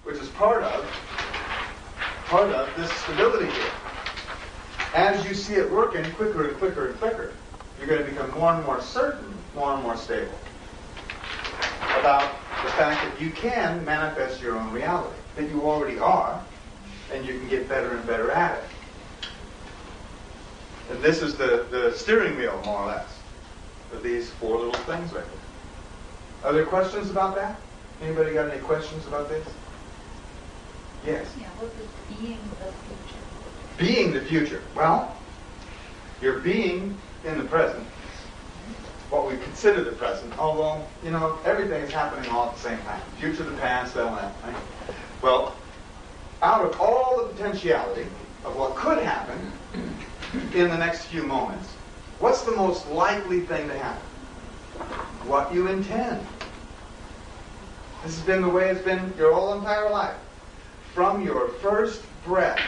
which is part of this stability here. As you see it working quicker and quicker and quicker, you're going to become more and more certain, more and more stable about the fact that you can manifest your own reality, that you already are, and you can get better and better at it. And this is the steering wheel, more or less, of these four little things right there. Are there questions about that? Anybody got any questions about this? Yes? Yeah, what is being the future? Being the future. Well, you're being in the present, what we consider the present, although, everything is happening all at the same time. Future, the past, all that, right? Well, out of all the potentiality of what could happen in the next few moments, what's the most likely thing to happen? What you intend. This has been the way it's been your whole entire life. From your first breath,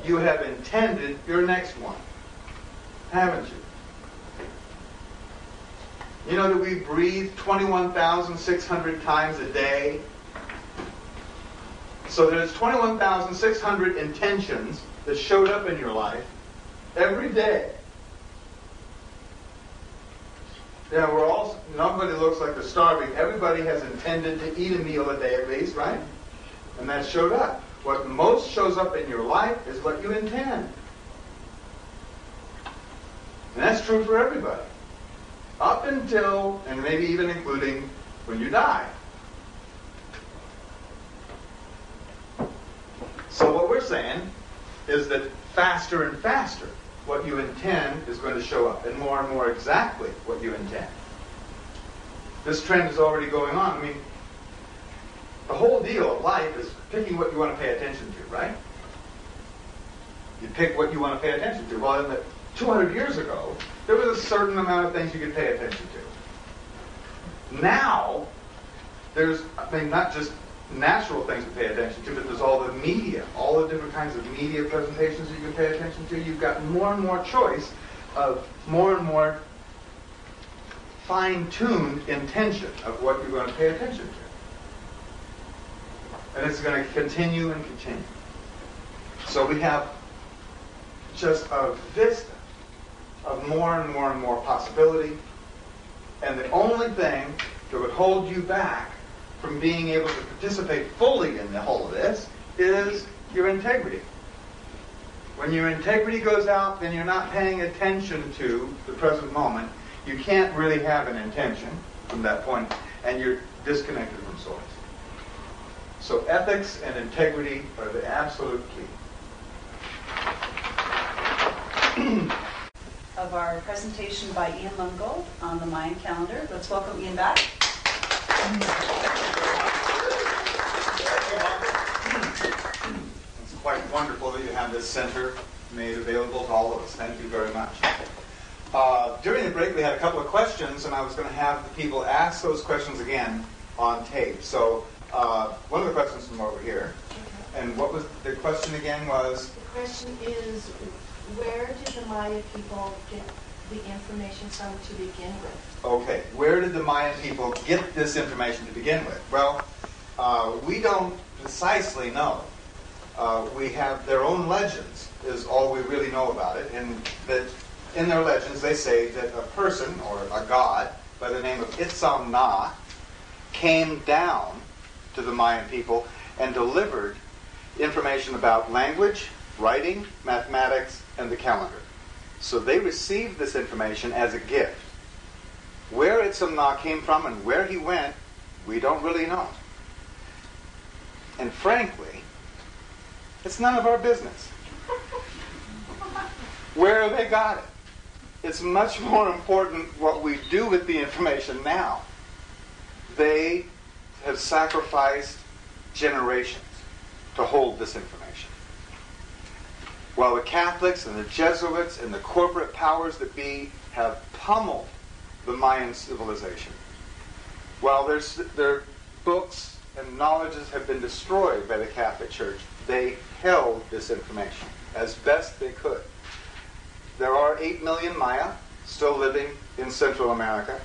you have intended your next one, haven't you? You know that we breathe 21,600 times a day? So there's 21,600 intentions that showed up in your life every day. Yeah, nobody looks like they're starving. Everybody has intended to eat a meal a day at least, right? And that showed up. What most shows up in your life is what you intend. And that's true for everybody. Up until, and maybe even including, when you die. So what we're saying is that faster and faster, what you intend is going to show up, and more exactly what you intend. This trend is already going on. I mean, the whole deal of life is picking what you want to pay attention to, right? You pick what you want to pay attention to. Well, 200 years ago, there was a certain amount of things you could pay attention to. Now, there's, not just natural things to pay attention to, but there's all the media, all the different kinds of media presentations you can pay attention to. You've got more and more choice of more and more fine-tuned intention of what you're going to pay attention to. And it's going to continue and continue. So we have just a vista of more and more and more possibility. And the only thing that would hold you back from being able to participate fully in the whole of this is your integrity. When your integrity goes out, then you're not paying attention to the present moment. You can't really have an intention from that point, and you're disconnected from source. So ethics and integrity are the absolute key. Of our presentation by Xel Lungold on the Mayan calendar. Let's welcome Ian back. It's quite wonderful that you have this center made available to all of us. Thank you very much. During the break, we had a couple of questions, and I was going to have the people ask those questions again on tape. So one of the questions from over here, and what was the question again was? The question is, where did the Maya people get the information from to begin with? Okay, where did the Mayan people get this information to begin with? Well, we don't precisely know. We have their own legends, is all we really know about it. And that in their legends, they say that a person, or a god, by the name of Itzam Na, came down to the Mayan people and delivered information about language, writing, mathematics, and the calendar. So they received this information as a gift. Where Itzam Na came from and where he went, we don't really know. And frankly, it's none of our business where they got it. It's much more important what we do with the information now. They have sacrificed generations to hold this information. While the Catholics and the Jesuits and the corporate powers that be have pummeled the Mayan civilization, while their books and knowledges have been destroyed by the Catholic Church, they held this information as best they could. There are 8 million Maya still living in Central America,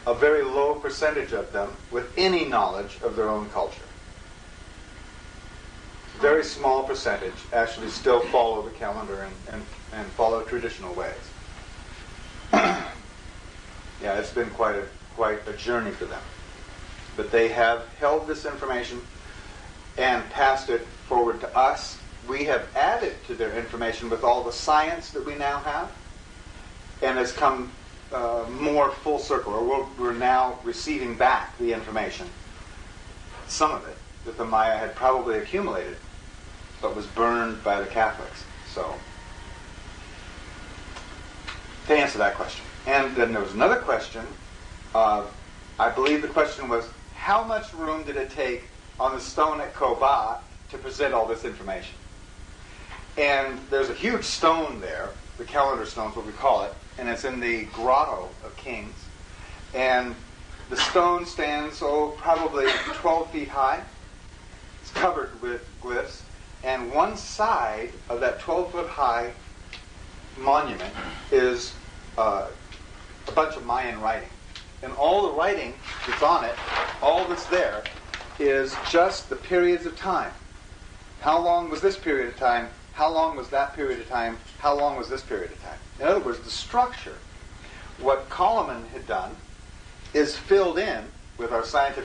a very low percentage of them with any knowledge of their own culture. very small percentage actually still follow the calendar and follow traditional ways. Yeah, it's been quite a journey for them. But they have held this information and passed it forward to us. We have added to their information with all the science that we now have, and it's come more full circle, or we're now receiving back the information, some of it, that the Maya had probably accumulated, but was burned by the Catholics. So, to answer that question. And then there was another question. I believe the question was, how much room did it take on the stone at Koba to present all this information? And there's a huge stone there, the calendar stone is what we call it, and it's in the Grotto of Kings. And the stone stands, probably 12 feet high. It's covered with glyphs. And one side of that 12-foot high monument is a bunch of Mayan writing. And all the writing that's on it, all that's there, is just the periods of time. How long was this period of time? How long was that period of time? How long was this period of time? In other words, the structure. What Coleman had done is filled in with our scientific